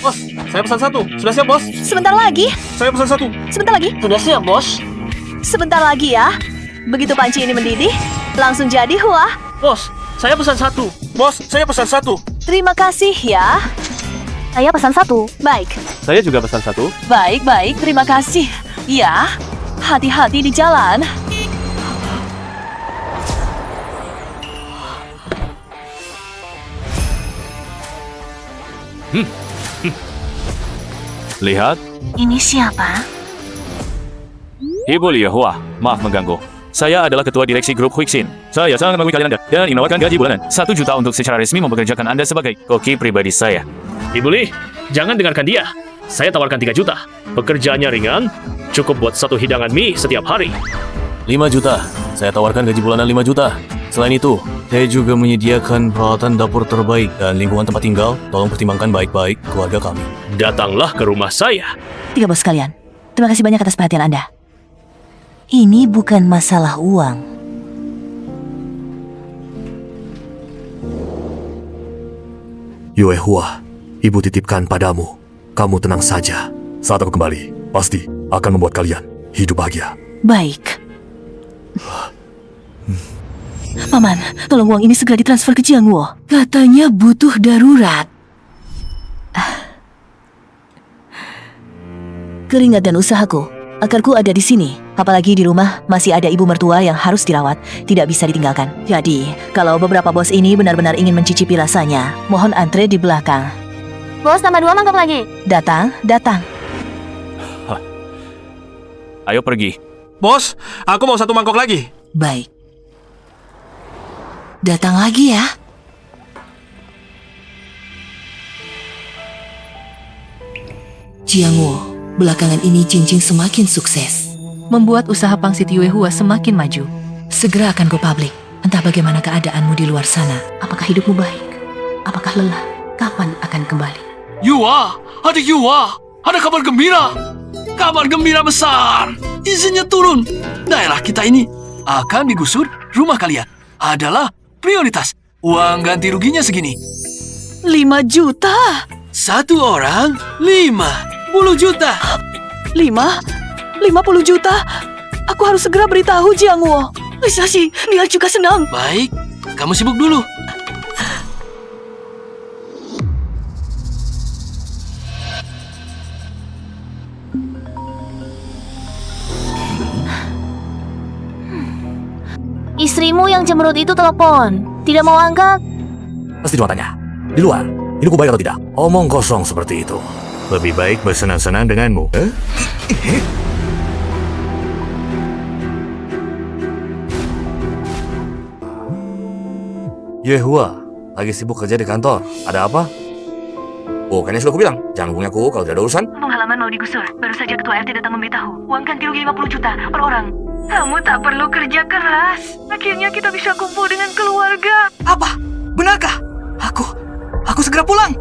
Bos, saya pesan satu. Sudah siap, Bos? Sebentar lagi. Saya pesan satu. Sebentar lagi. Sudah siap, Bos. Sebentar lagi ya. Begitu panci ini mendidih, langsung jadi Hua. Bos, saya pesan satu. Bos, saya pesan satu. Terima kasih ya. Saya pesan satu. Baik. Saya juga pesan satu. Baik, baik. Terima kasih. Ya, hati-hati di jalan. Lihat, Ini siapa? Ibu Liahua, maaf mengganggu. Saya adalah ketua direksi grup Huixin. Saya sangat mengagumi kalian dan ingin menawarkan gaji bulanan 1 juta untuk secara resmi mempekerjakan Anda sebagai koki pribadi saya. Ibu Li, jangan dengarkan dia. Saya tawarkan 3 juta. Pekerjaannya ringan, cukup buat 1 hidangan mie setiap hari. 5 juta. Saya tawarkan gaji bulanan 5 juta. Selain itu, saya juga menyediakan peralatan dapur terbaik dan lingkungan tempat tinggal. Tolong pertimbangkan baik-baik keluarga kami. Datanglah ke rumah saya. 3 bos kalian. Terima kasih banyak atas perhatian Anda. Ini bukan masalah uang. Yue Hua, ibu titipkan padamu. Kamu tenang saja. Saat aku kembali, pasti akan membuat kalian hidup bahagia. Baik. Paman, tolong uang ini segera ditransfer ke Jiangwo. Katanya butuh darurat. Keringat dan usahaku, akarku ada di sini. Apalagi di rumah masih ada ibu mertua yang harus dirawat, tidak bisa ditinggalkan. Jadi, kalau beberapa bos ini benar-benar ingin mencicipi rasanya, mohon antre di belakang. Bos, tambah 2 mangkok lagi. Datang, datang. Ayo pergi. Bos, aku mau 1 mangkok lagi. Baik. Datang lagi ya. Jiangwo, belakangan ini Jingjing semakin sukses. Membuat usaha pangsit Yue Hua semakin maju. Segera akan go public. Entah bagaimana keadaanmu di luar sana. Apakah hidupmu baik? Apakah lelah? Kapan akan kembali? Yua, adik Yua, ada kabar gembira. Kabar gembira besar. Izinnya turun. Daerah kita ini akan digusur. Rumah kalian adalah prioritas. Uang ganti ruginya segini. 5 juta? 1 orang 50 juta. 50 juta? Aku harus segera beritahu Jiangwo. Sashi, dia juga senang. Baik, kamu sibuk dulu. Istrimu yang cemberut itu telepon. Tidak mau angkat. Pasti cuma tanya. Di luar, hidupku baik atau tidak? Omong kosong seperti itu. Lebih baik bersenang-senang denganmu. Yue Hua, lagi sibuk kerja di kantor. Ada apa? Oh, kayaknya sudah aku bilang, jangan hubungi aku kalau tidak ada urusan. Kampung halaman mau digusur. Baru saja ketua RT datang memberitahu. Uang ganti rugi 50 juta per orang. Kamu tak perlu kerja keras. Akhirnya kita bisa kumpul dengan keluarga. Apa? Benarkah? Aku segera pulang.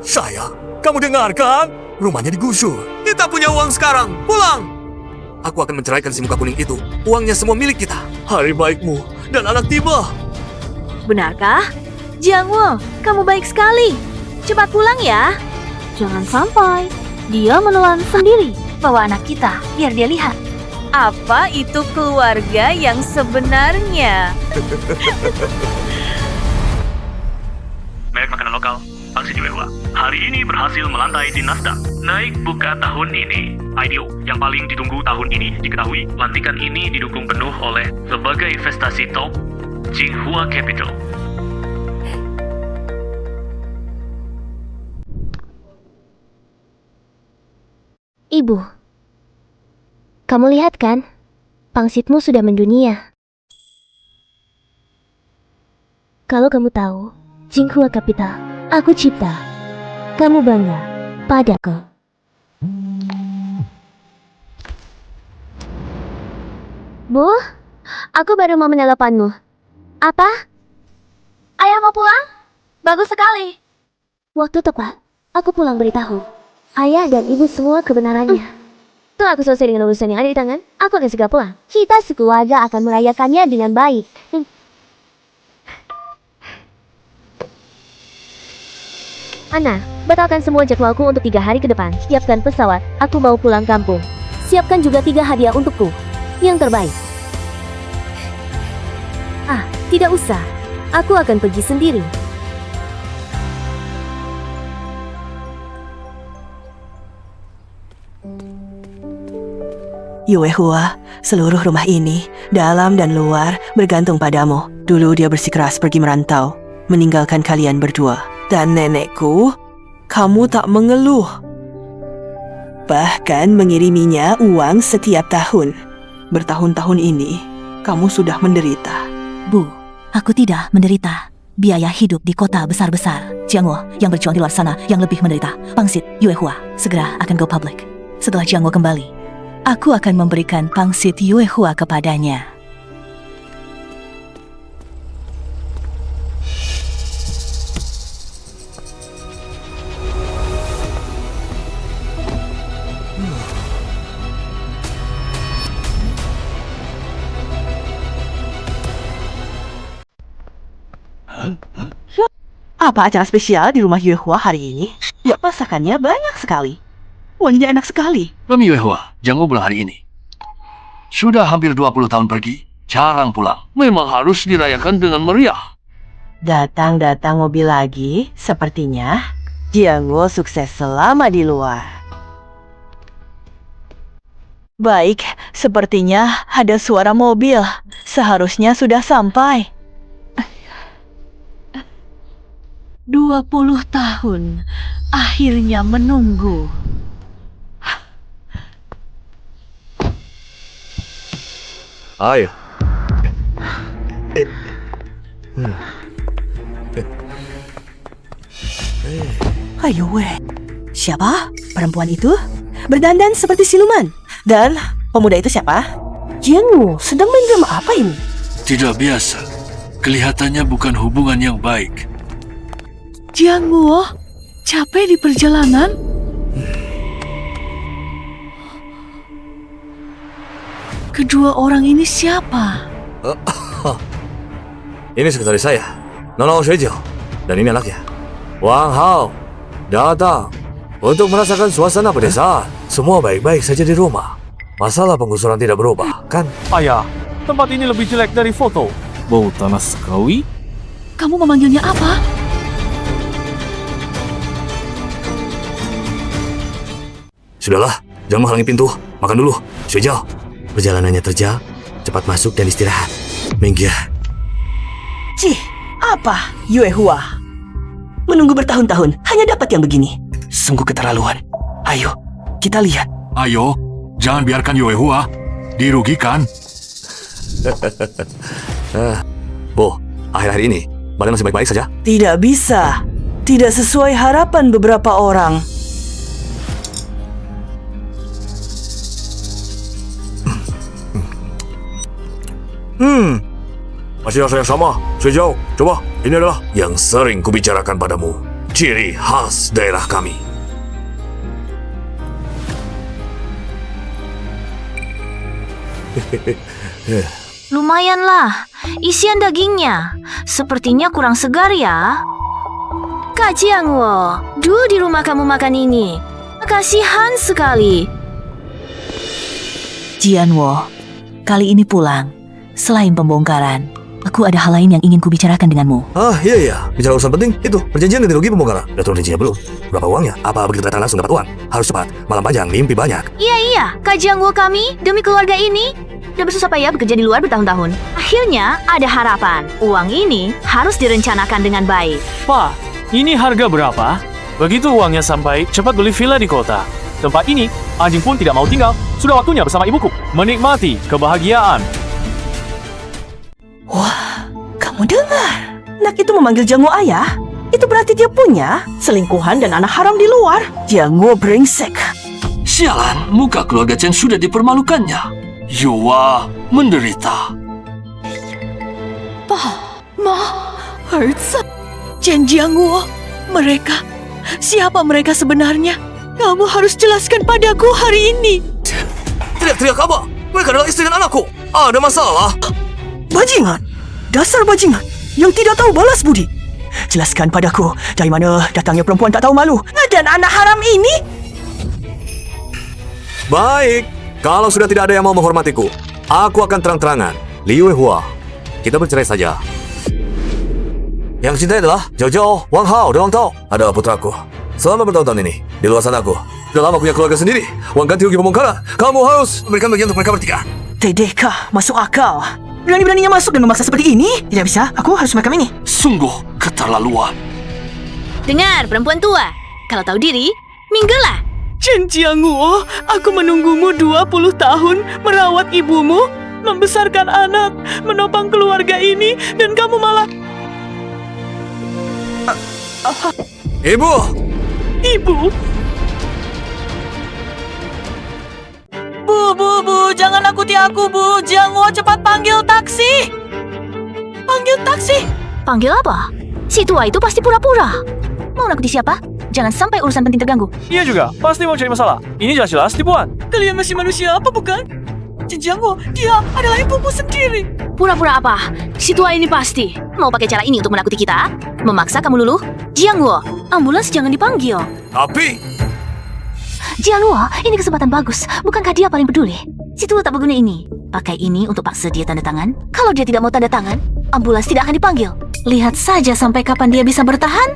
Saya, kamu dengarkan? Rumahnya digusur. Kita punya uang sekarang. Pulang. Aku akan menceraikan si muka kuning itu. Uangnya semua milik kita. Hari baikmu dan anak tiba. Benarkah? Jiangwo, kamu baik sekali. Cepat pulang ya. Jangan sampai dia menelan sendiri. Bawa anak kita, biar dia lihat. Apa itu keluarga yang sebenarnya? Merek makanan lokal, pangsit Yue Hua. Hari ini berhasil melantai di Nasdaq. Naik buka tahun ini. IDO yang paling ditunggu tahun ini diketahui. Lantikan ini didukung penuh oleh sebagai investasi top Jinghua Capital. Ibu, kamu lihat kan? Pangsitmu sudah mendunia. Kalau kamu tahu, Jinghua Capital, aku cipta. Kamu bangga padaku. Bu, aku baru mau meneleponmu. Apa? Ayah mau pulang? Bagus sekali. Waktu tepat, aku pulang beritahu ayah dan ibu semua kebenarannya. Setelah aku selesai dengan urusan yang ada di tangan, aku akan segera pulang. Kita sekeluarga akan merayakannya dengan baik. Ana, batalkan semua jadwalku untuk 3 hari ke depan. Siapkan pesawat, aku mau pulang kampung. Siapkan juga 3 hadiah untukku. Yang terbaik. Ah, tidak usah. Aku akan pergi sendiri. Yuehua, seluruh rumah ini, dalam dan luar, bergantung padamu. Dulu dia bersikeras pergi merantau, meninggalkan kalian berdua. Dan nenekku, kamu tak mengeluh. Bahkan mengiriminya uang setiap tahun. Bertahun-tahun ini, kamu sudah menderita. Bu, aku tidak menderita. Biaya hidup di kota besar-besar. Jiangwo yang berjuang di luar sana yang lebih menderita. Pangsit Yuehua segera akan go public. Setelah Jiangwo kembali, aku akan memberikan pangsit Yuehua kepadanya. Apa acara spesial di rumah Yuehua hari ini? Ya, masakannya banyak sekali. Wanginya enak sekali. Rami Yuehua, Jiangwo pulang hari ini. Sudah hampir 20 tahun pergi, jarang pulang. Memang harus dirayakan dengan meriah. Datang-datang mobil lagi, sepertinya Jiangwo sukses selama di luar. Baik, sepertinya ada suara mobil. Seharusnya sudah sampai. 20 tahun, akhirnya menunggu. Ayo. Ayo weh. Siapa? Perempuan itu? Berdandan seperti siluman. Dan pemuda itu siapa? Jiangwo sedang main drama apa ini? Tidak biasa. Kelihatannya bukan hubungan yang baik. Jiangwo, capek di perjalanan? Kedua orang ini siapa? Ini sekretaris saya, Nono Shuijiao. Dan ini anaknya, Wang Hao. Datang untuk merasakan suasana pedesaan. Semua baik-baik saja di rumah. Masalah penggusuran tidak berubah, kan? Ayah, tempat ini lebih jelek dari foto. Bau tanah sekawi? Kamu memanggilnya apa? Sudahlah, jangan menghalangi pintu. Makan dulu, Shuijiao. Perjalanannya terjal, cepat masuk dan istirahat. Minggir. Cih, apa? Yuehua. Menunggu bertahun-tahun, hanya dapat yang begini. Sungguh keterlaluan. Ayo, kita lihat. Ayo, jangan biarkan Yuehua dirugikan. Bo, akhir-akhir ini, badan masih baik-baik saja? Tidak bisa. Tidak sesuai harapan beberapa orang. Masih rasa yang sama, Shuijiao. Coba, ini adalah yang sering kubicarakan padamu. Ciri khas daerah kami. Lumayanlah, isian dagingnya. Sepertinya kurang segar ya. Kak Jiangwo, dulu di rumah kamu makan ini. Kasihan sekali. Jianwo, kali ini pulang. Selain pembongkaran, aku ada hal lain yang ingin kubicarakan denganmu. Iya. Bicara urusan penting, itu. Perjanjian ganti rugi pembongkaran. Udah turun rincinya belum? Berapa uangnya? Apa begitu datang langsung dapat uang? Harus cepat. Malam panjang, mimpi banyak. Iya, Kak Jiangwo kami, demi keluarga ini, udah bersusah payah bekerja di luar bertahun-tahun. Akhirnya, ada harapan. Uang ini harus direncanakan dengan baik. Pak, ini harga berapa? Begitu uangnya sampai, cepat beli villa di kota. Tempat ini, anjing pun tidak mau tinggal. Sudah waktunya bersama ibuku. Menikmati kebahagiaan. Wah, kamu dengar? Nak itu memanggil Jiangwo ayah? Itu berarti dia punya selingkuhan dan anak haram di luar. Jiangwo brengsek. Sialan, muka keluarga Chen sudah dipermalukannya. Yuwa menderita. Hertz, Chen Jiangwo, mereka. Siapa mereka sebenarnya? Kamu harus jelaskan padaku hari ini. Teriak-teriak apa? Mereka adalah istri dan anakku. Ada masalah? Bajingan, dasar bajingan yang tidak tahu balas budi. Jelaskan padaku, dari mana datangnya perempuan tak tahu malu dan anak haram ini? Baik, kalau sudah tidak ada yang mau menghormatiku, aku akan terang-terangan. Liu Hua, kita bercerai saja. Yang cintai adalah Zhao Zhao, Wang Hao, dan Wang Tao. Adalah putraku. Selama bertahun-tahun ini, di luar sana aku sudah lama punya keluarga sendiri. Wang ganti rugi pembongkaran. Kamu harus memberikan bagian untuk mereka bertiga. Dedekah, masuk akal. Berani-beraninya masuk dan memaksa seperti ini? Tidak bisa, aku harus makam ini. Sungguh keterlaluan. Dengar, perempuan tua. Kalau tahu diri, minggirlah. Chen Jiangguo, aku menunggumu 20 tahun merawat ibumu, membesarkan anak, menopang keluarga ini, dan kamu malah... Ibu! Ibu? Bu, jangan nakuti aku, Bu. Jiangguo, cepat panggil taksi. Panggil taksi. Panggil apa? Si tua itu pasti pura-pura. Mau nakuti siapa? Jangan sampai urusan penting terganggu. Iya juga, pasti mau cari masalah. Ini jelas-jelas tipuan. Kalian masih manusia apa, bukan? Chen Jiangguo, dia adalah ibumu sendiri. Pura-pura apa? Si tua ini pasti mau pakai cara ini untuk menakuti kita. Memaksa kamu luluh. Jiangguo, ambulans jangan dipanggil. Tapi... Jiangguo, ini kesempatan bagus. Bukankah dia paling peduli? Si tua tak berguna ini. Pakai ini untuk paksa dia tanda tangan. Kalau dia tidak mau tanda tangan, ambulans tidak akan dipanggil. Lihat saja sampai kapan dia bisa bertahan.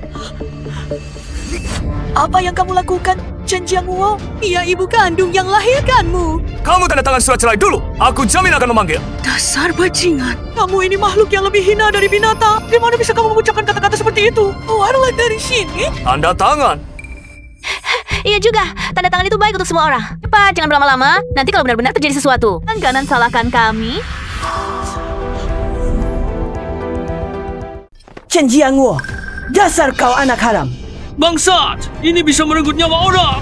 Apa yang kamu lakukan, Chen Jiangguo? Ia ibu kandung yang lahirkanmu. Kamu tanda tangan surat cerai dulu. Aku jamin akan memanggil. Dasar bajingan. Kamu ini makhluk yang lebih hina dari binatang. Di mana bisa kamu mengucapkan kata-kata seperti itu? Keluarlah dari sini. Tanda tangan. Iya juga, tanda tangan itu baik untuk semua orang. Cepat, jangan berlama-lama. Nanti kalau benar-benar terjadi sesuatu, langganan salahkan kami. Chen Jiangguo, dasar kau anak haram. Bangsat, ini bisa merenggut nyawa orang.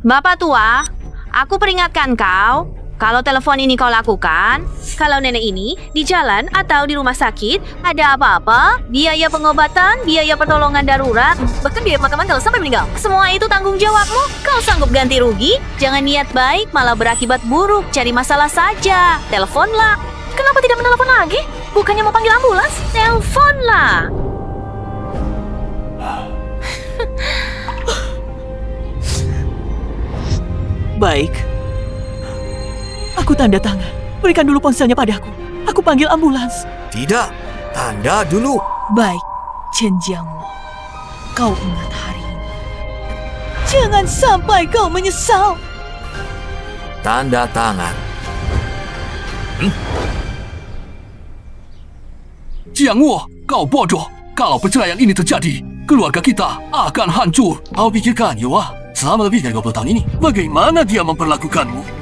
Bapak tua, aku peringatkan kau. Kalau telepon ini kau lakukan, kalau nenek ini di jalan atau di rumah sakit, ada apa-apa, biaya pengobatan, biaya pertolongan darurat, bahkan biaya pemakaman kalau sampai meninggal. Semua itu tanggung jawabmu. Kau sanggup ganti rugi? Jangan niat baik, malah berakibat buruk. Cari masalah saja. Teleponlah. Kenapa tidak menelepon lagi? Bukannya mau panggil ambulans? Teleponlah. Baik. Aku tanda tangan. Berikan dulu ponselnya padaku. Aku panggil ambulans. Tidak, tanda dulu. Baik, Chen Jiangguo. Kau ingat hari ini. Jangan sampai kau menyesal. Tanda tangan. Jiangguo, kau bodoh. Kalau perceraian ini terjadi, keluarga kita akan hancur. Kau pikirkan, Yuwa, selama lebih dari 20 tahun ini, bagaimana dia memperlakukanmu?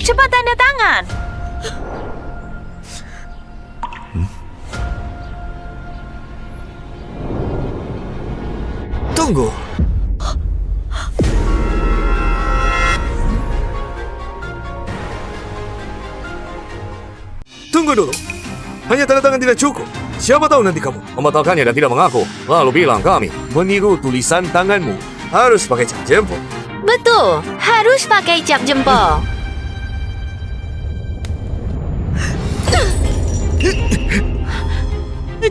Cepat tanda tangan. Tunggu. Tunggu dulu. Hanya tanda tangan tidak cukup. Siapa tahu nanti kamu membatalkannya dan tidak mengaku. Lalu bilang kami meniru tulisan tanganmu. Harus pakai cap jempol. Betul, harus pakai cap jempol.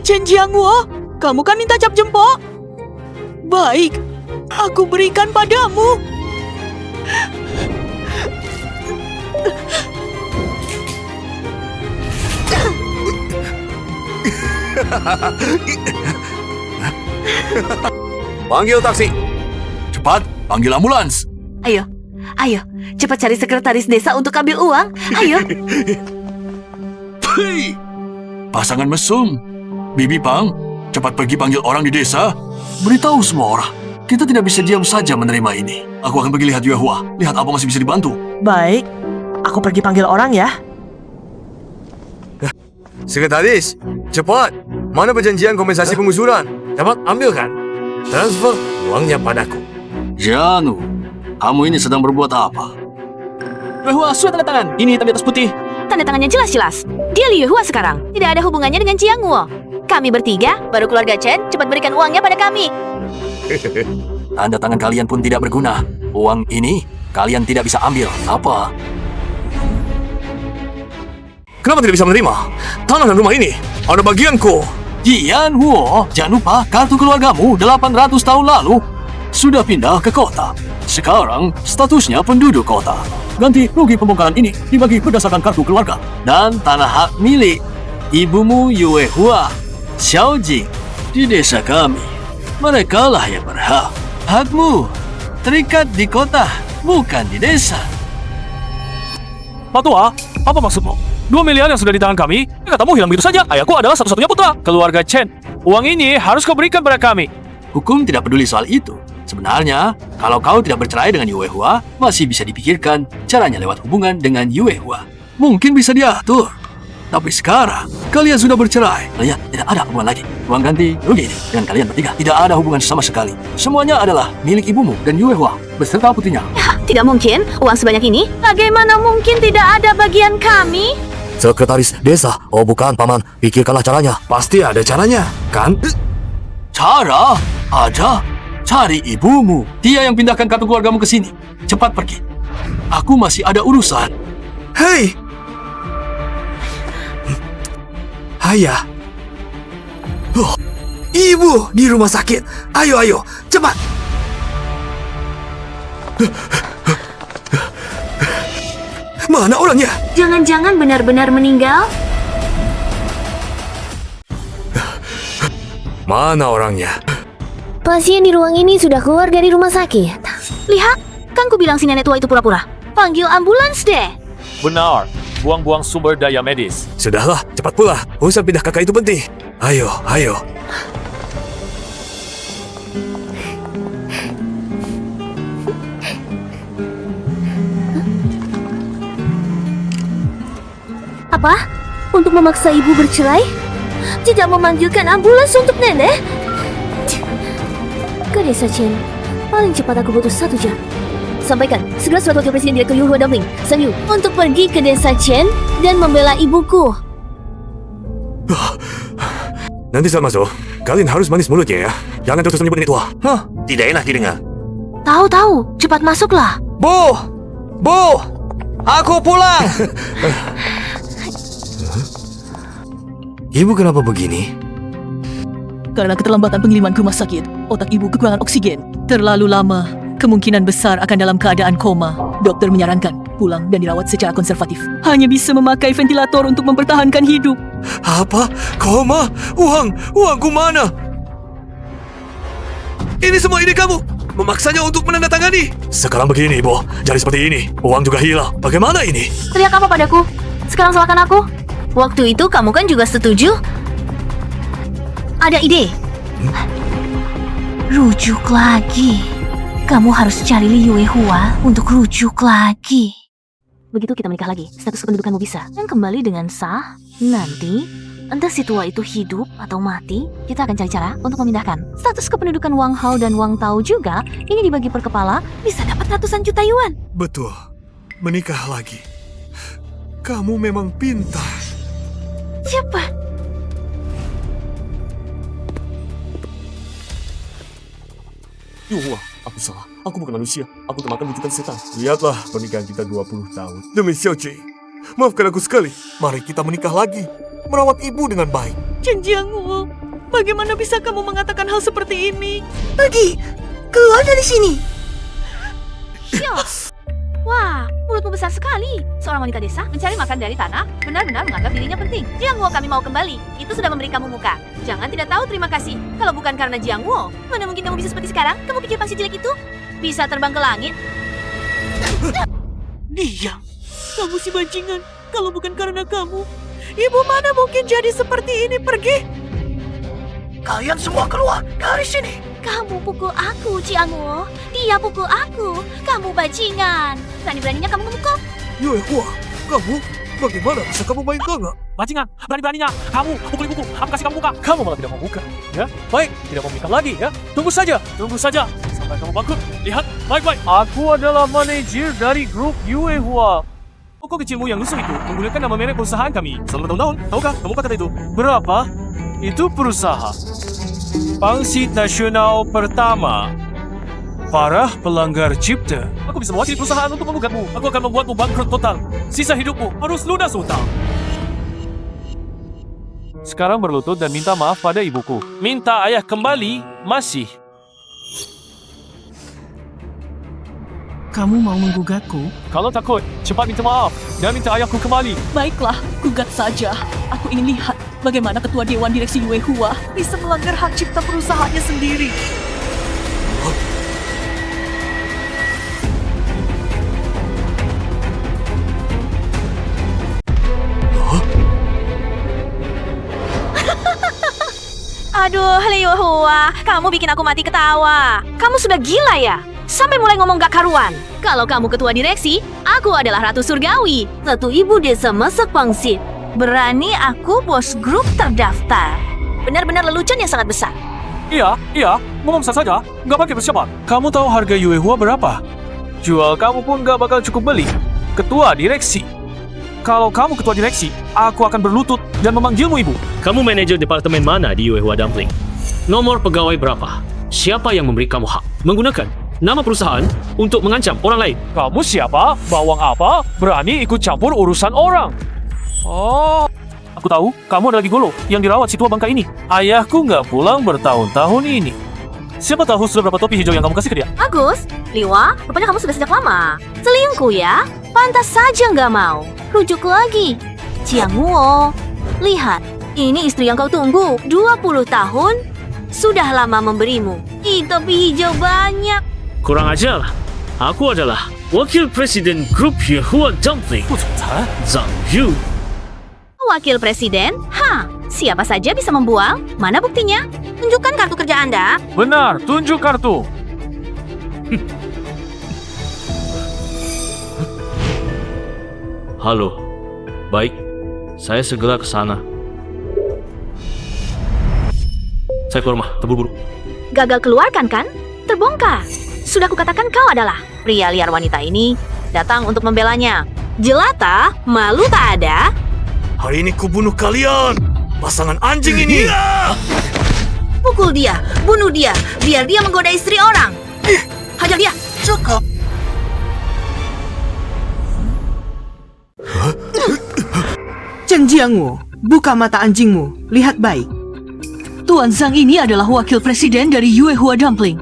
Chen Jiangguo, kamu kan minta cap jempol? Baik, aku berikan padamu. Panggil taksi. Cepat, panggil ambulans. Ayo, cepat cari sekretaris desa untuk ambil uang. Ayo. Hei! Pasangan mesum. Bibi Pang, cepat pergi panggil orang di desa. Beritahu semua orang. Kita tidak bisa diam saja menerima ini. Aku akan pergi lihat Yue Hua. Lihat apa masih bisa dibantu. Baik, aku pergi panggil orang ya. Sekretaris, cepat. Mana perjanjian kompensasi penggusuran? Cepat ambilkan. Transfer uangnya padaku. Janu, kamu ini sedang berbuat apa? Yue Hua, surat tanda tangan. Ini hitam di atas putih. Tanda tangannya jelas-jelas. Dia Liu Hua sekarang. Tidak ada hubungannya dengan Jiangguo. Kami bertiga, baru keluarga Chen, cepat berikan uangnya pada kami. Tanda tangan kalian pun tidak berguna. Uang ini kalian tidak bisa ambil. Apa? kenapa tidak bisa menerima? Tanah dan rumah ini ada bagianku. Jian Huo, jangan lupa kartu keluargamu 800 tahun lalu sudah pindah ke kota. Sekarang statusnya penduduk kota. Ganti rugi pembongkaran ini dibagi berdasarkan kartu keluarga dan tanah hak milik ibumu Yue Hua, Xiao Jing di desa kami. Mereka lah yang berhak. Hakmu terikat di kota, bukan di desa. Pak Tua, apa maksudmu? 2 miliar yang sudah di tangan kami, katamu hilang begitu saja. Ayahku adalah satu-satunya putra, keluarga Chen. Uang ini harus kau berikan pada kami. Hukum tidak peduli soal itu. Sebenarnya, kalau kau tidak bercerai dengan Yue Hua, masih bisa dipikirkan caranya lewat hubungan dengan Yue Hua. Mungkin bisa diatur. Tapi sekarang, kalian sudah bercerai. Kalian tidak ada hubungan lagi. Uang ganti rugi ini dengan kalian bertiga tidak ada hubungan sama sekali. Semuanya adalah milik ibumu dan Yue Hua beserta putrinya. Ya, tidak mungkin. Uang sebanyak ini, bagaimana mungkin tidak ada bagian kami? Sekretaris desa, oh bukan paman, pikirkanlah caranya. Pasti ada caranya, kan? Cara? Ada. Cari ibumu. Dia yang pindahkan kartu keluargamu ke sini. Cepat pergi. Aku masih ada urusan. Hei! Ayah. Oh, ibu di rumah sakit. Ayo, cepat. Mana orangnya? Jangan-jangan benar-benar meninggal? Mana orangnya? Pasien di ruang ini sudah keluar dari rumah sakit. Lihat, kan ku bilang si nenek tua itu pura-pura. Panggil ambulans deh. Benar, buang-buang sumber daya medis. Sudahlah, cepat pula. Urusan pindah kakak itu penting. Ayo. Apa? Untuk memaksa ibu bercerai? Tidak memanggilkan ambulans untuk nenek? Ke desa Chen. Paling cepat aku butuh 1 jam. Sampaikan segera surat wakil presiden direktur Yu Hua Dumpling, Sang Yu, untuk pergi ke desa Chen dan membela ibuku. Nanti saat masuk, kalian harus manis mulutnya ya. Jangan terus menyebut ini tua. Hah, tidak enak didengar. Tahu, cepat masuklah. Bu! Aku pulang! Ibu kenapa begini? Karena keterlambatan pengiriman ke rumah sakit, otak ibu kekurangan oksigen. Terlalu lama, kemungkinan besar akan dalam keadaan koma. Dokter menyarankan pulang dan dirawat secara konservatif. Hanya bisa memakai ventilator untuk mempertahankan hidup. Apa? Koma? Uangku mana? Ini semua ide kamu. Memaksanya untuk menandatangani. Sekarang begini, Ibu. Jadi seperti ini. Uang juga hilang. Bagaimana ini? Teriak apa padaku? Sekarang salahkan aku? Waktu itu kamu kan juga setuju? Ada ide. Rujuk lagi. Kamu harus cari Li Yue Hua untuk rujuk lagi. Begitu kita menikah lagi, status kependudukanmu bisa dan kembali dengan sah. Nanti, entah si tua itu hidup atau mati, kita akan cari cara untuk memindahkan status kependudukan Wang Hao dan Wang Tao juga. Ini dibagi per kepala, bisa dapat ratusan juta yuan. Betul. Menikah lagi. Kamu memang pintar. Cepat. Yuhua, aku salah. Aku bukan manusia. Aku termakan wujudan setan. Lihatlah pernikahan kita 20 tahun. Demi Xiao Jing, maafkan aku sekali. Mari kita menikah lagi. Merawat ibu dengan baik. Chen Jiangwu, bagaimana bisa kamu mengatakan hal seperti ini? Pergi! Keluar dari sini! Xiao. Wah, mulutmu besar sekali. Seorang wanita desa mencari makan dari tanah, benar-benar menganggap dirinya penting. Jiangwo, kami mau kembali. Itu sudah memberi kamu muka. Jangan tidak tahu terima kasih. Kalau bukan karena Jiangwo, mana mungkin kamu bisa seperti sekarang? Kamu pikir pangsi jelek itu bisa terbang ke langit? Diam! Kamu si bajingan. Kalau bukan karena kamu, ibu mana mungkin jadi seperti ini. Pergi! Kalian semua keluar dari sini. Kamu pukul aku, Jiangwo. Dia pukul aku. Kamu bajingan. Berani-beraninya kamu memukul. Yue Hua, kamu? Bagaimana bisa kamu main gangga? Bajingan, berani-beraninya kamu pukul ibuku. Aku kasih kamu muka. Kamu malah tidak mau buka. Ya, baik, tidak mau menikah lagi ya. Tunggu saja sampai kamu bangkrut. Lihat, baik-baik. Aku adalah manajer dari grup Yue Hua. Toko kecilmu yang lusuh itu menggunakan nama merek perusahaan kami selama bertahun-tahun. Tahukah kamu kata itu? Berapa? Itu perusahaan pangsit nasional pertama. Para pelanggar cipta. Aku bisa mewakili perusahaan untuk menggugatmu. Aku akan membuatmu bangkrut total. Sisa hidupmu harus lunas hutang. Sekarang berlutut dan minta maaf pada ibuku. Minta ayah kembali, masih. Kamu mau menggugatku? Kalau takut, cepat minta maaf dan minta ayahku kembali. Baiklah, gugat saja. Aku ingin lihat bagaimana ketua Dewan Direksi Yue Hua bisa melanggar hak cipta perusahaannya sendiri. Aduh, Liu Hua, kamu bikin aku mati ketawa. Kamu sudah gila ya? Sampai mulai ngomong gak karuan. Kalau kamu ketua direksi, aku adalah Ratu Surgawi, satu ibu desa masak pangsit. Berani aku bos grup terdaftar. Benar-benar lelucon yang sangat besar. Iya, ngomong saja, nggak pakai persiapan. Kamu tahu harga Yue Hua berapa? Jual kamu pun nggak bakal cukup beli. Ketua direksi. Kalau kamu ketua direksi, aku akan berlutut dan memanggilmu ibu. Kamu manajer departemen mana di Yue Hua Dumpling? Nomor pegawai berapa? Siapa yang memberi kamu hak menggunakan nama perusahaan untuk mengancam orang lain? Kamu siapa? Bawang apa? Berani ikut campur urusan orang? Oh, aku tahu, kamu ada lagi golo yang dirawat si tua bangka ini. Ayahku nggak pulang bertahun-tahun ini. Siapa tahu sudah berapa topi hijau yang kamu kasih ke dia? Bagus, Liwa, rupanya kamu sudah sejak lama. Selingkuh ya? Pantas saja nggak mau. Rujuk lagi. Jiangwo, lihat, ini istri yang kau tunggu. 20 tahun, sudah lama memberimu. Topi hijau banyak. Kurang ajar. Aku adalah Wakil Presiden Grup Yue Hua Dumpling, Zhang Yu. Wakil Presiden? Siapa saja bisa membuang? Mana buktinya? Tunjukkan kartu kerja Anda. Benar, tunjuk kartu. Halo. Baik, saya segera ke sana. Saya keluar rumah, terburu-buru. Gagal keluarkan kan? Terbongkar. Sudah kukatakan kau adalah pria liar wanita ini datang untuk membelanya. Jelata, malu tak ada? Hari ini kubunuh kalian, pasangan anjing ini. Pukul dia, bunuh dia, biar dia menggoda istri orang. Hajar dia. Cukup. Chen Jiangwo, buka mata anjingmu. Lihat baik. Tuan Zhang ini adalah wakil presiden dari Yue Hua Dumpling.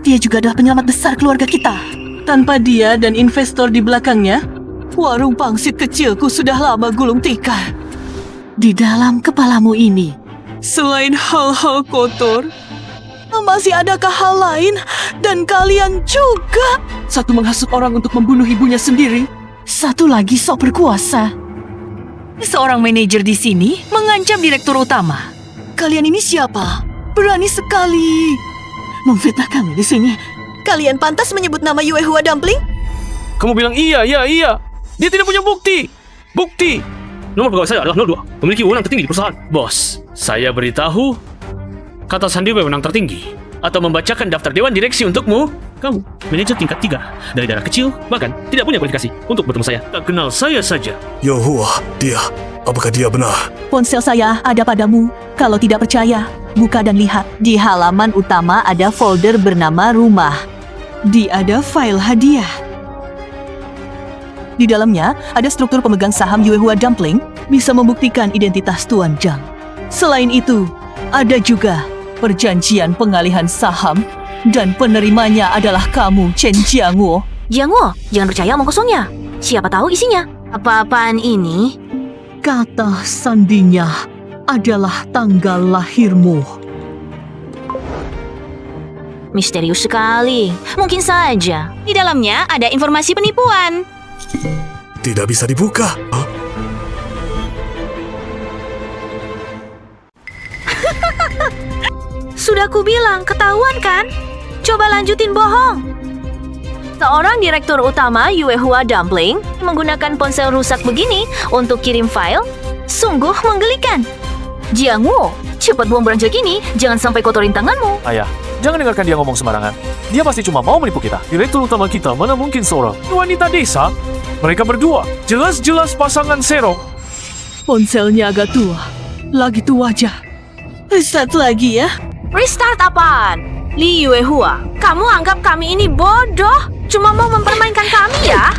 Dia juga adalah penyelamat besar keluarga kita. Tanpa dia dan investor di belakangnya, warung pangsit kecilku sudah lama gulung tikar. Di dalam kepalamu ini, selain hal-hal kotor, masih adakah hal lain? Dan kalian juga. Satu menghasut orang untuk membunuh ibunya sendiri. Satu lagi sok berkuasa. Seorang manajer di sini mengancam direktur utama. Kalian ini siapa? Berani sekali memfitnah kami di sini. Kalian pantas menyebut nama Yue Hua Dumpling? Kamu bilang iya. Dia tidak punya bukti. Bukti. Nomor pegawai saya adalah 02, memiliki wewenang tertinggi di perusahaan. Bos, saya beritahu, kata sandi wewenang tertinggi, atau membacakan daftar dewan direksi untukmu. Kamu, manajer tingkat 3, dari daerah kecil, bahkan tidak punya kualifikasi untuk bertemu saya. Tak kenal saya saja. Yue Hua, apakah dia benar? Ponsel saya ada padamu. Kalau tidak percaya, buka dan lihat. Di halaman utama ada folder bernama rumah. Ada file hadiah. Di dalamnya ada struktur pemegang saham Yue Hua Dumpling, bisa membuktikan identitas Tuan Zhang. Selain itu, ada juga perjanjian pengalihan saham dan penerimanya adalah kamu, Chen Jiangwo. Jiangwo, jangan percaya omong kosongnya. Siapa tahu isinya. Apa-apaan ini? Kata sandinya adalah tanggal lahirmu. Misterius sekali. Mungkin saja di dalamnya ada informasi penipuan. Tidak bisa dibuka. Sudah kubilang, ketahuan kan? Coba lanjutin bohong. Seorang direktur utama Yue Hua Dumpling menggunakan ponsel rusak begini untuk kirim file. Sungguh menggelikan. Jiangwo, cepat buang beranjak ini. Jangan sampai kotorin tanganmu. Ayah, jangan dengarkan dia ngomong sembarangan. Dia pasti cuma mau menipu kita. Direktur utama kita mana mungkin seorang wanita desa. Mereka berdua jelas-jelas pasangan serong. Ponselnya agak tua. Lagi tua aja. Reset lagi ya. Restart apaan? Li Yue Hua, kamu anggap kami ini bodoh? Cuma mau mempermainkan kami ya?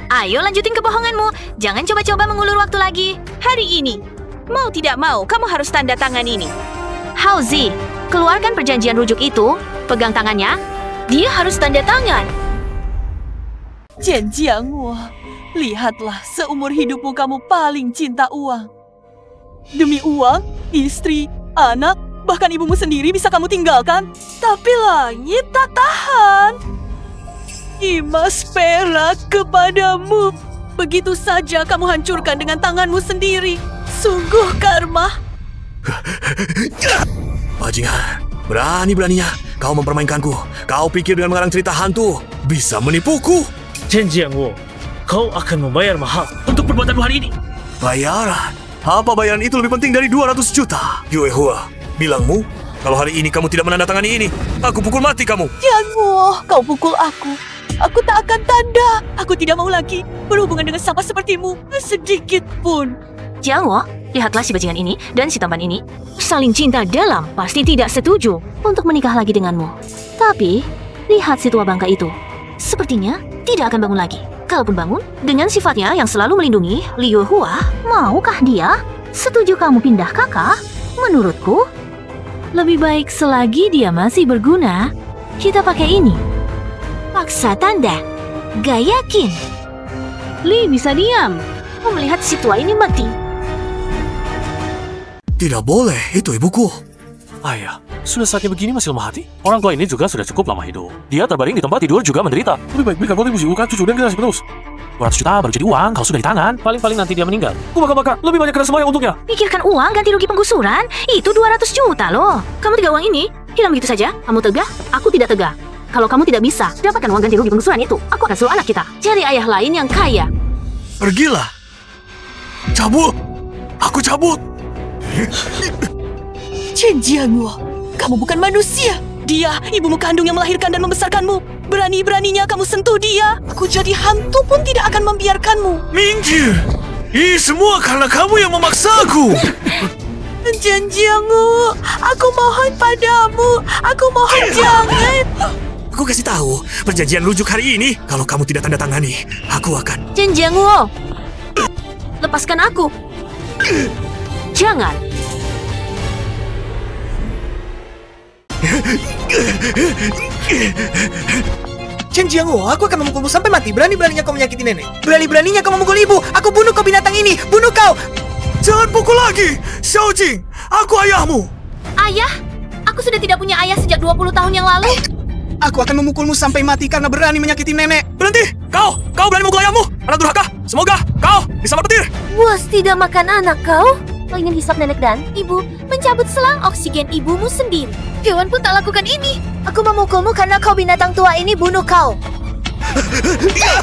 Ayo lanjutin kebohonganmu. Jangan coba-coba mengulur waktu lagi. Hari ini, mau tidak mau, kamu harus tanda tangan ini. Hauzi, keluarkan perjanjian rujuk itu. Pegang tangannya. Dia harus tanda tangan. Chen Jiangwo, lihatlah seumur hidupmu kamu paling cinta uang. Demi uang, istri, anak, bahkan ibumu sendiri bisa kamu tinggalkan. Tapi langit tak tahan. Imas perak kepadamu. Begitu saja kamu hancurkan dengan tanganmu sendiri. Sungguh karma. Bajingan, berani-beraninya kau mempermainkanku. Kau pikir dengan mengarang cerita hantu bisa menipuku? Chen Jiangwo, kau akan membayar mahal untuk perbuatanmu hari ini. Bayaran? Apa bayaran itu lebih penting dari 200 juta? Yue Hua, bilangmu kalau hari ini kamu tidak menandatangani ini, aku pukul mati kamu. Jiangwo, kau pukul aku. Aku tak akan tanda. Aku tidak mau lagi berhubungan dengan sama sepertimu sedikit pun. Jiangwo, lihatlah si bajingan ini dan si tampan ini. Saling cinta dalam, pasti tidak setuju untuk menikah lagi denganmu. Tapi, lihat si tua bangka itu. Sepertinya tidak akan bangun lagi. Kalaupun bangun, dengan sifatnya yang selalu melindungi Liu Hua, maukah dia? Setuju kamu pindah kakak? Menurutku, lebih baik selagi dia masih berguna, kita pakai ini. Paksa tanda, gak yakin. Li bisa diam. Mau melihat si tua ini mati. Tidak boleh, itu ibuku. Ayah, sudah saatnya begini masih lemah hati? Orang tua ini juga sudah cukup lama hidup. Dia terbaring di tempat tidur juga menderita. Lebih baik berikan kontribusi bukan cucu dan generasi penerus. 200 juta baru jadi uang, kalau sudah di tangan, paling-paling nanti dia meninggal. Aku bakal lebih banyak kena semua yang untungnya. Pikirkan uang ganti rugi penggusuran, itu 200 juta loh. Kamu tega uang ini, hilang begitu saja. Kamu tega, aku tidak tega. Kalau kamu tidak bisa dapatkan uang ganti rugi penggusuran itu, aku akan suruh anak kita cari ayah lain yang kaya. Pergilah. Cabut. Aku cabut. Chen Jiangwo, kamu bukan manusia. Dia ibumu kandung yang melahirkan dan membesarkanmu. Berani-beraninya kamu sentuh dia. Aku jadi hantu pun tidak akan membiarkanmu. Minggir. Ini semua karena kamu yang memaksaku. Chen Jiangwo, aku mohon padamu. Aku mohon jangan. Aku kasih tahu, perjanjian rujuk hari ini, kalau kamu tidak tanda tangani, aku akan... Chen Jiangwo, lepaskan aku. Jangan. Chen Jiangwo, aku akan memukulmu sampai mati. Berani-beraninya kau menyakiti nenek. Berani-beraninya kau memukul ibu. Aku bunuh kau binatang ini. Bunuh kau. Jangan pukul lagi. Xiao Jing, aku ayahmu. Ayah? Aku sudah tidak punya ayah sejak 20 tahun yang lalu. Aku akan memukulmu sampai mati karena berani menyakiti nenek. Berhenti. Kau berani memukul ayahmu. Anak durhaka. Semoga kau disambar petir. Buas tidak makan anak kau? Kau ingin hisap nenek dan ibu, mencabut selang oksigen ibumu sendiri. Hewan pun tak lakukan ini. Aku memukulmu karena kau binatang tua ini bunuh kau.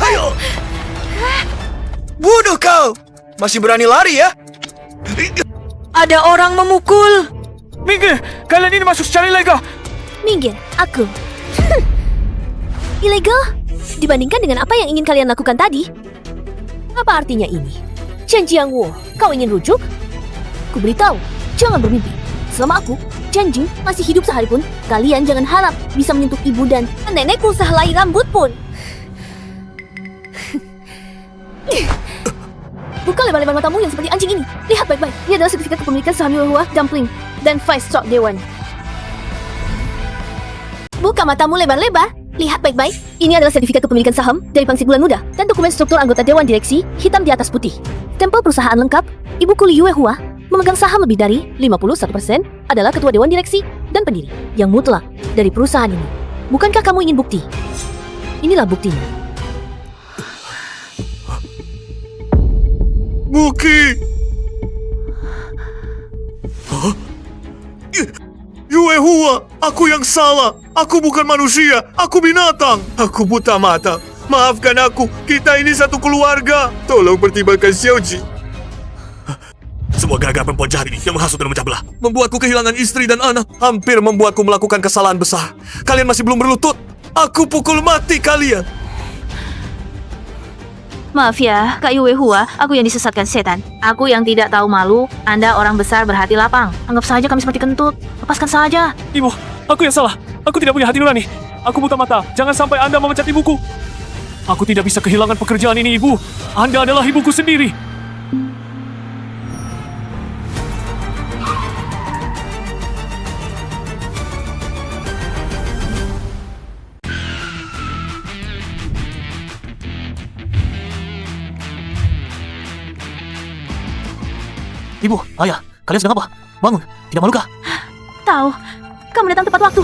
Ayo. Bunuh kau. Masih berani lari ya? Ada orang memukul. Minggir, kalian ini masuk secara ilegal. Minggir, aku. Ilegal? Dibandingkan dengan apa yang ingin kalian lakukan tadi? Apa artinya ini? Chen Jiangwo, kau ingin rujuk? Ku beritahu, jangan bermimpi. Selama aku, Chen Jing, masih hidup sehari pun, kalian jangan harap bisa menyentuh ibu dan nenekku sehelai rambut pun. Buka lebar-lebar matamu yang seperti anjing ini. Lihat baik-baik. Ini adalah sertifikat kepemilikan saham Yuehua, Dumpling, dan Vice Stock Dewan. Buka matamu lebar-lebar. Lihat baik-baik. Ini adalah sertifikat kepemilikan saham dari Pangsit Bulan Muda dan dokumen struktur anggota Dewan Direksi hitam di atas putih. Stempel perusahaan lengkap. Ibu Kuli Yuehua memegang saham lebih dari 51% adalah ketua Dewan Direksi dan pendiri yang mutlak dari perusahaan ini. Bukankah kamu ingin bukti? Inilah buktinya. Buki. Hah? Yuehua, aku yang salah. Aku bukan manusia, aku binatang. Aku buta mata. Maafkan aku, kita ini satu keluarga. Tolong pertimbangkan Xiaoji. Semua gara-gara perempuan jahat ini yang menghasut dan memecah belah. Membuatku kehilangan istri dan anak. Hampir membuatku melakukan kesalahan besar. Kalian masih belum berlutut. Aku pukul mati kalian. Maaf ya, Kak Yuehua, aku yang disesatkan setan. Aku yang tidak tahu malu, Anda orang besar berhati lapang. Anggap saja kami seperti kentut. Lepaskan saja. Ibu, aku yang salah. Aku tidak punya hati nurani. Aku buta mata. Jangan sampai Anda memecat ibuku. Aku tidak bisa kehilangan pekerjaan ini, Ibu. Anda adalah ibuku sendiri. Ibu, ayah, kalian sedang apa? Bangun, tidak malu kah? Tahu, kamu datang tepat waktu.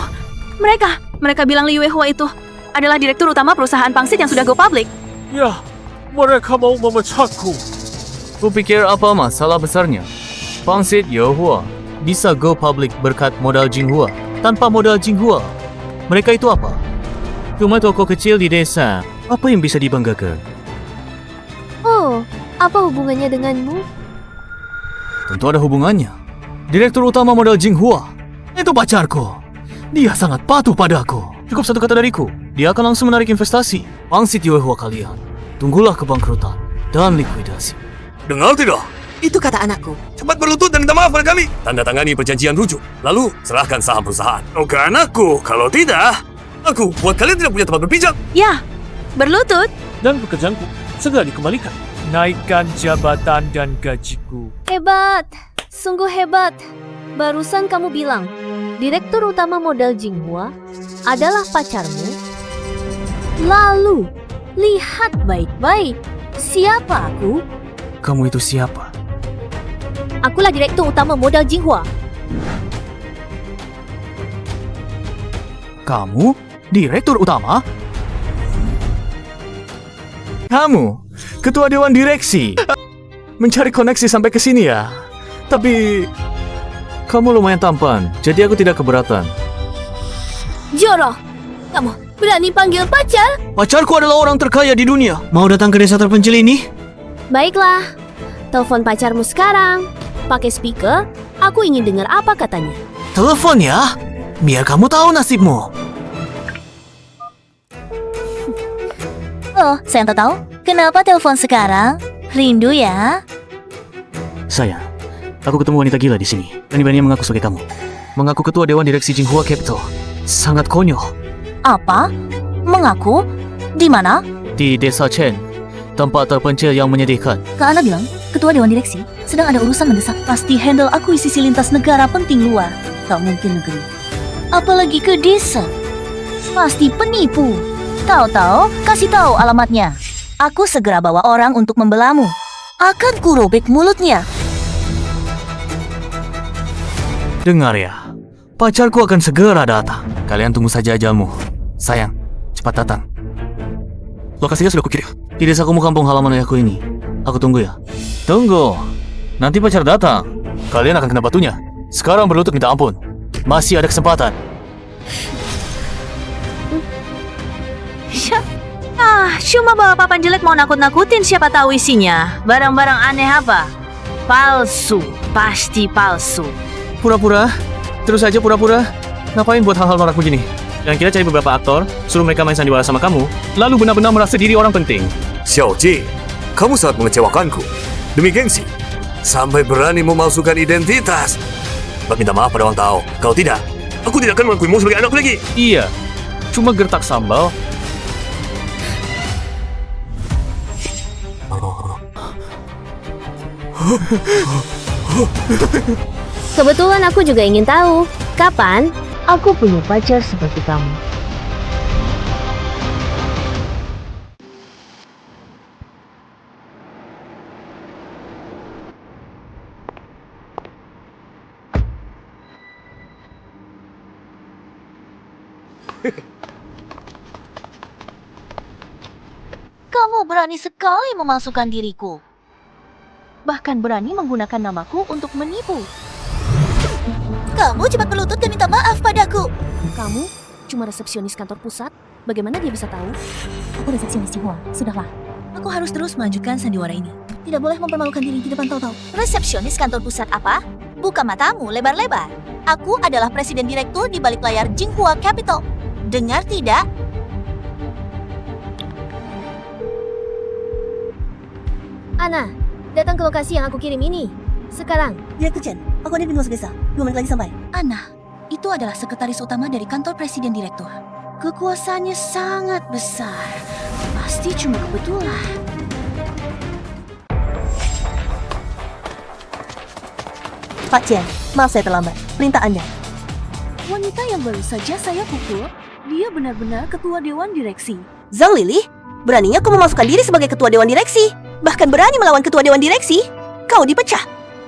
Mereka bilang Liu Hua itu adalah direktur utama perusahaan pangsit yang sudah go public. Ya, mereka mau memecatku. Kupikir apa masalah besarnya? Pangsit Yohua bisa go public berkat modal Jinghua. Tanpa modal Jinghua, mereka itu apa? Cuma toko kecil di desa. Apa yang bisa dibanggakan? Oh, apa hubungannya denganmu? Tentu ada hubungannya. Direktur utama modal Jinghua itu pacarku. Dia sangat patuh padaku. Cukup satu kata dariku, dia akan langsung menarik investasi. Pangsit Yohua kalian, tunggulah kebangkrutan dan likuidasi. Dengar tidak? Itu kata anakku. Cepat berlutut dan minta maaf pada kami. Tanda tangani perjanjian rujuk. Lalu serahkan saham perusahaan. Oke anakku, kalau tidak, aku buat kalian tidak punya tempat berpijak. Ya, berlutut. Dan pekerjaanku segera dikembalikan. Naikkan jabatan dan gajiku. Hebat, sungguh hebat. Barusan kamu bilang, direktur utama modal Jinghua adalah pacarmu. Lalu, lihat baik-baik. Siapa aku? Kamu itu siapa? Akulah direktur utama modal Jinghua. Kamu? Direktur utama? Kamu? Ketua Dewan Direksi? Mencari koneksi sampai ke sini ya? Tapi... kamu lumayan tampan, jadi aku tidak keberatan. Joro, kamu berani panggil pacar? Pacarku adalah orang terkaya di dunia. Mau datang ke desa terpencil ini? Baiklah, telepon pacarmu sekarang. Pakai speaker, aku ingin dengar apa katanya. Telepon ya? Biar kamu tahu nasibmu. Oh, saya tak tahu. Kenapa telepon sekarang? Rindu ya? Sayang, aku ketemu wanita gila di sini. Berani-beraninya mengaku sebagai kamu. Mengaku ketua Dewan Direksi Jinghua Capital. Sangat konyol. Apa? Mengaku? Di mana? Di desa Chen, tempat terpencil yang menyedihkan. Kak Ana bilang, ketua Dewan Direksi sedang ada urusan mendesak. Pasti handle akuisisi lintas negara penting luar. Tak mungkin negeri. Apalagi ke desa. Pasti penipu. Tahu-tahu, kasih tahu alamatnya. Aku segera bawa orang untuk membelamu. Akan kurobek mulutnya. Dengar ya, pacarku akan segera datang. Kalian tunggu saja ajalmu. Sayang, cepat datang. Lokasinya sudah kukirim. Di desa kumuh kampung halaman ayahku ini. Aku tunggu ya. Tunggu. Nanti pacar datang. Kalian akan kena batunya. Sekarang berlutut minta ampun. Masih ada kesempatan. Cuma bawa papan jelek mau nakut-nakutin, siapa tahu isinya. Barang-barang aneh apa? Palsu, pasti palsu. Pura-pura. Terus aja pura-pura. Ngapain buat hal-hal norak begini? Yang kira cari beberapa aktor, suruh mereka main sandiwara sama kamu, lalu benar-benar merasa diri orang penting. Xiao Ji, kamu sangat mengecewakanku. Demi gengsi, sampai berani memalsukan identitas. Minta maaf pada orang tahu. Kalau tidak, aku tidak akan mengakuimu sebagai anakku lagi. Iya, cuma gertak sambal. Kebetulan aku juga ingin tahu, kapan aku punya pacar seperti kamu. Kamu berani sekali memasukkan diriku. Bahkan berani menggunakan namaku untuk menipu. Kamu cepat berlutut dan minta maaf padaku. Kamu cuma resepsionis kantor pusat. Bagaimana dia bisa tahu? Aku resepsionis Jinghua. Sudahlah. Aku harus terus melanjutkan sandiwara ini. Tidak boleh mempermalukan diri di depan tahu-tahu. Resepsionis kantor pusat apa? Buka matamu lebar-lebar. Aku adalah presiden direktur di balik layar Jinghua Capital. Dengar tidak? Ana, datang ke lokasi yang aku kirim ini. Sekarang. Direktur Chen, aku ada di Nusa Desa. 2 menit lagi sampai. Ana, itu adalah sekretaris utama dari kantor presiden direktur. Kekuasaannya sangat besar. Pasti cuma kebetulan. Pak Chen, maaf saya terlambat. Perintah Anda. Wanita yang baru saja saya pukul, dia benar-benar ketua dewan direksi. Zhang Lili, beraninya kau memasukkan diri sebagai ketua dewan direksi. Bahkan berani melawan ketua dewan direksi. Kau dipecah.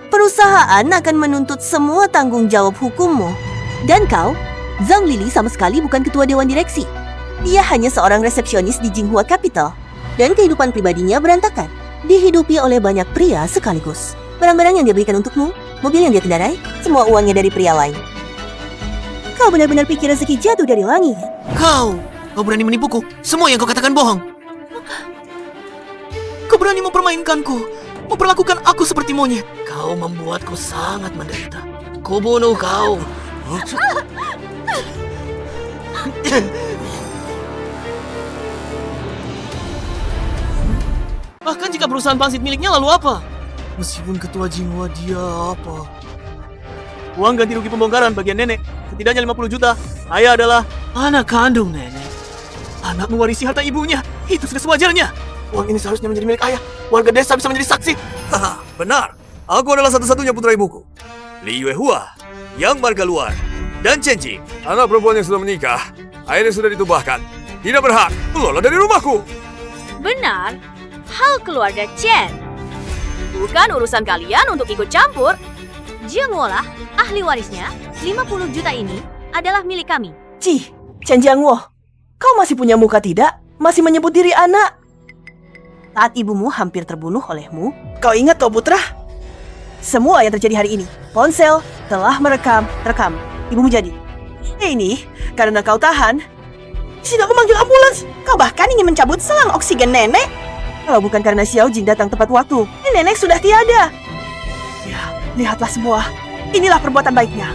Perusahaan akan menuntut semua tanggung jawab hukummu. Dan kau, Zhang Lili sama sekali bukan ketua dewan direksi. Dia hanya seorang resepsionis di Jinghua Capital. Dan kehidupan pribadinya berantakan. Dihidupi oleh banyak pria sekaligus. Barang-barang yang dia berikan untukmu, mobil yang dia kendarai, semua uangnya dari pria lain. Kau benar-benar pikir rezeki jatuh dari langit. Kau berani menipuku. Semua yang kau katakan bohong. Kau berani mempermainkanku, memperlakukan aku seperti monyet. Kau membuatku sangat menderita. Ku bunuh kau. Bahkan jika perusahaan pangsit miliknya, lalu apa? Meskipun ketua Jinghua, dia apa? Uang ganti rugi pembongkaran bagian nenek, setidaknya 50 juta. Saya adalah anak kandung nenek. Anak mewarisi harta ibunya, itu sudah sewajarnya. Uang ini seharusnya menjadi milik ayah. Warga desa bisa menjadi saksi. Haha, benar. Aku adalah satu-satunya putra ibuku. Li Yuehua, yang marga luar. Dan Chen Jing, anak perempuan yang sudah menikah. Akhirnya sudah ditubahkan. Tidak berhak keluar dari rumahku. Benar, hal keluarga Chen. Bukan urusan kalian untuk ikut campur. Jiangwo lah, ahli warisnya, 50 juta ini adalah milik kami. Cih, Chen Jiangwo, kau masih punya muka tidak? Masih menyebut diri anak? Saat ibumu hampir terbunuh olehmu, kau ingat kau putra? Semua yang terjadi hari ini, ponsel telah terekam. Ibumu jadi. Ini karena kau tahan. Tidak memanggil ambulans. Kau bahkan ingin mencabut selang oksigen nenek. Kalau bukan karena Xiao Jing datang tepat waktu, nenek sudah tiada. Ya, lihatlah semua. Inilah perbuatan baiknya.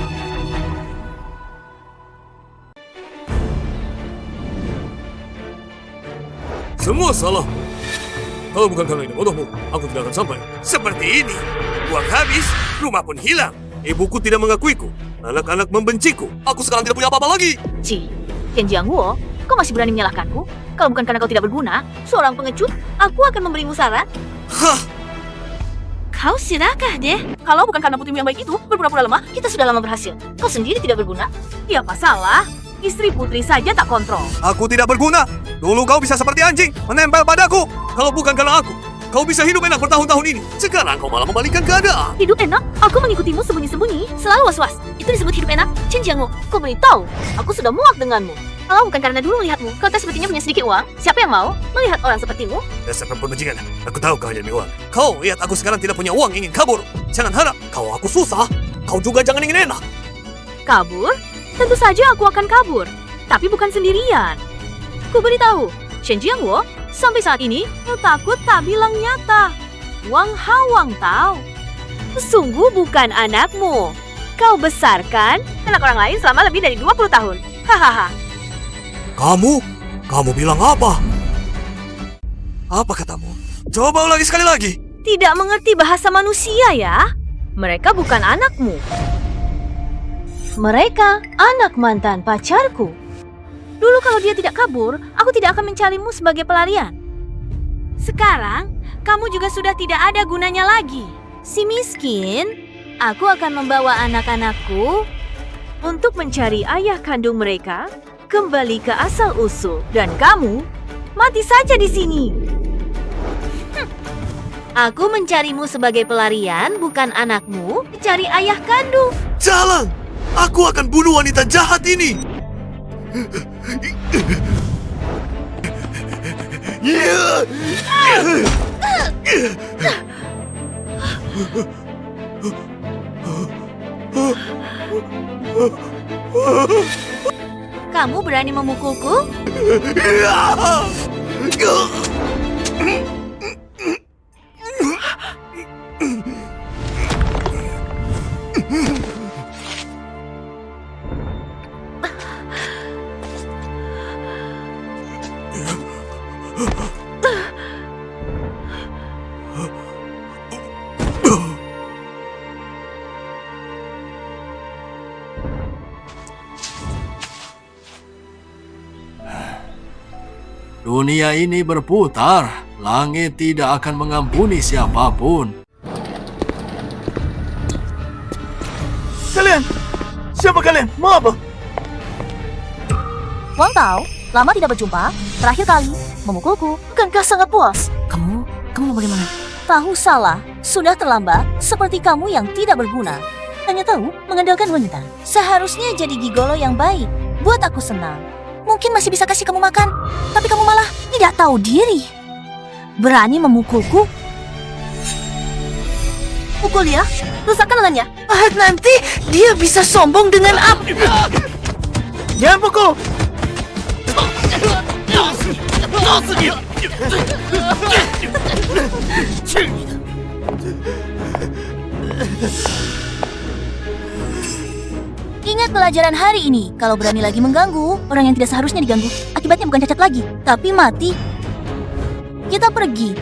Semua salah. Kalau bukan karena ini bodohmu, aku tidak akan sampai seperti ini. Uang habis, rumah pun hilang. Ibuku tidak mengakuiku. Anak-anak membenciku. Aku sekarang tidak punya apa-apa lagi. Ci, Chen Jiangwo, kau masih berani menyalahkanku? Kalau bukan karena kau tidak berguna, seorang pengecut, aku akan memberimu saran. Hah? Kau serakah deh. Kalau bukan karena putrimu yang baik itu, berpura-pura lemah, kita sudah lama berhasil. Kau sendiri tidak berguna. Ya apa salah? Istri putri saja tak kontrol. Aku tidak berguna. Dulu kau bisa seperti anjing, menempel padaku. Kalau bukan karena aku, kau bisa hidup enak bertahun-tahun ini. Sekarang kau malah membalikkan keadaan. Hidup enak? Aku mengikutimu sembunyi-sembunyi, selalu was-was. Itu disebut hidup enak? Chen Jiangwo, kau beritahu, aku sudah muak denganmu. Kalau bukan karena dulu melihatmu, kau tak sepertinya punya sedikit uang. Siapa yang mau melihat orang sepertimu? Dasar perempuan bajingan. Aku tahu kau hanya demi uang. Kau lihat aku sekarang tidak punya uang, ingin kabur. Jangan harap kau aku susah. Kau juga jangan ingin enak. Kabur? Tentu saja aku akan kabur. Tapi bukan sendirian. Ku beritahu, Chen Jiangwo, sampai saat ini kau takut tak bilang nyata. Wang Hao tahu. Sungguh bukan anakmu. Kau besarkan anak orang lain selama lebih dari 20 tahun. Hahaha. Kamu bilang apa? Apa katamu? Coba ulangi sekali lagi. Tidak mengerti bahasa manusia ya? Mereka bukan anakmu. Mereka anak mantan pacarku. Dulu kalau dia tidak kabur, aku tidak akan mencarimu sebagai pelarian. Sekarang, kamu juga sudah tidak ada gunanya lagi. Si miskin, aku akan membawa anak-anakku untuk mencari ayah kandung mereka, kembali ke asal-usul. Dan kamu, mati saja di sini. Aku mencarimu sebagai pelarian, bukan anakmu, mencari ayah kandung. Jalan! Aku akan bunuh wanita jahat ini! Kamu berani memukulku? Dunia ini berputar. Langit tidak akan mengampuni siapapun. Kalian! Siapa kalian? Mau apa? Wang Tao, lama tidak berjumpa. Terakhir kali, memukulku. Bukankah sangat puas? Kamu mau bagaimana? Tahu salah, sudah terlambat, seperti kamu yang tidak berguna. Hanya tahu mengandalkan wanita. Seharusnya jadi gigolo yang baik. Buat aku senang. Mungkin masih bisa kasih kamu makan, tapi kamu malah tidak tahu diri. Berani memukulku? Pukul dia, rusakkan lengannya. Nanti dia bisa sombong dengan apa? Jangan pukul! Ingat pelajaran hari ini, kalau berani lagi mengganggu, orang yang tidak seharusnya diganggu, akibatnya bukan cacat lagi, tapi mati. Kita pergi.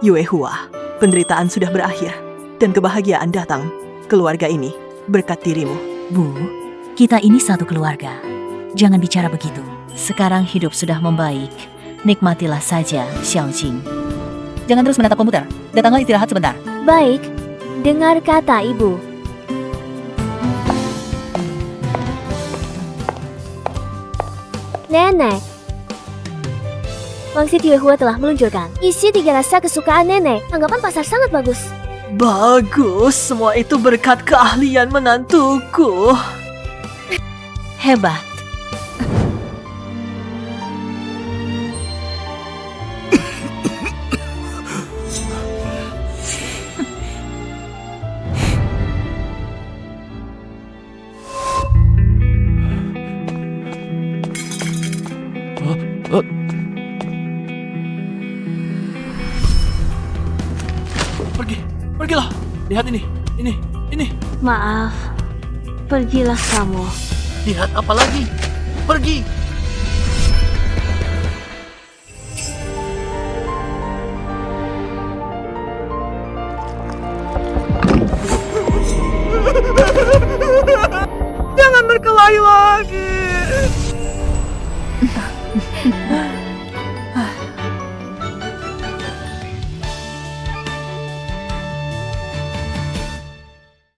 Yue Hua, penderitaan sudah berakhir dan kebahagiaan datang. Keluarga ini berkat dirimu. Bu, kita ini satu keluarga. Jangan bicara begitu. Sekarang hidup sudah membaik. Nikmatilah saja, Xiao Jing. Jangan terus menatap komputer. Datanglah istirahat sebentar. Baik, dengar kata ibu. Nenek, Wangsit Yuehua telah meluncurkan isi 3 rasa kesukaan nenek. Anggapan pasar sangat bagus. Bagus, semua itu berkat keahlian menantuku. Hebat. Pergilah. Lihat ini. Maaf, pergilah kamu. Lihat apa lagi? Pergi. Jangan berkelahi lagi.